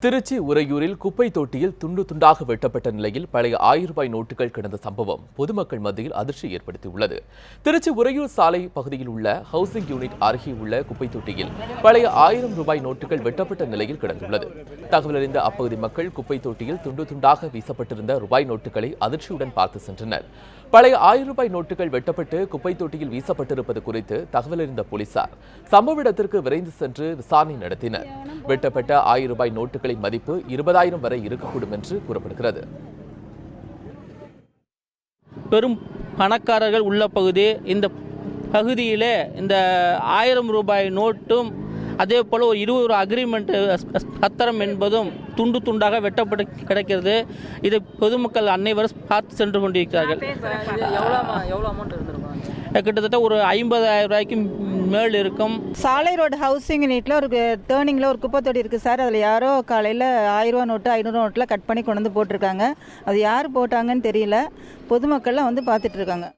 திருச்சி உறையூரில் குப்பை தொட்டியில் துண்டு துண்டாக வெட்டப்பட்ட நிலையில் பழைய 1000 ரூபாய் நோட்டுகள் கிடந்த சம்பவம் பொதுமக்கள் மத்தியில் அதிர்ச்சி ஏற்படுத்தியுள்ளது. திருச்சி உறையூர் சாலை பகுதியில் உள்ள ஹவுசிங் யூனிட் அருகே உள்ள குப்பை தொட்டியில் பழைய 1000 ரூபாய் நோட்டுகள் வெட்டப்பட்ட நிலையில் கிடந்துள்ளது. தகவலறிந்த அப்பகுதி மக்கள் குப்பை தொட்டியில் துண்டு துண்டாக வீசப்பட்டிருந்த ரூபாய் நோட்டுகளை அதிர்ச்சியுடன் பார்த்து சென்றனர். பழைய 1000 ரூபாய் நோட்டுகள் வெட்டப்பட்டு குப்பை தொட்டியில் வீசப்பட்டிருப்பது குறித்து தகவலறிந்த போலீசார் சம்பவ இடத்திற்கு விரைந்து சென்று விசாரணை நடத்தினர். வெட்டப்பட்ட 1000 ரூபாய் நோட்டுகளின் மதிப்பு 20,000 வரை இருக்கக்கூடும் என்று கூறப்படுகிறது. பெரும் பணக்காரர்கள் உள்ள பகுதி. இந்த பகுதியிலே இந்த 1000 ரூபாய் நோட்டும் அதே போல ஒரு 20 அக்ரிமெண்ட் பத்திரம் என்பதும் துண்டு துண்டாக வெட்டப்பட்டு கிடைக்கிறது. இதை பொதுமக்கள் அனைவரும் பார்த்து சென்று கொண்டிருக்கிறார்கள். கிட்டத்தட்ட ஒரு 50,000 ரூபாய்க்கு மேல் இருக்கும். சாலை ரோடு ஹவுசிங் யூனிட்ல ஒரு டேர்னிங்ல ஒரு குப்பை தொட்டி இருக்கு சார். அதில் யாரோ காலையில் 1000 ரூபா நோட்டு 500 நோட்டில் கட் பண்ணி கொண்டு வந்து போட்டிருக்காங்க. அது யார் போட்டாங்கன்னு தெரியல. பொதுமக்கள்லாம் வந்து பார்த்துட்டு இருக்காங்க.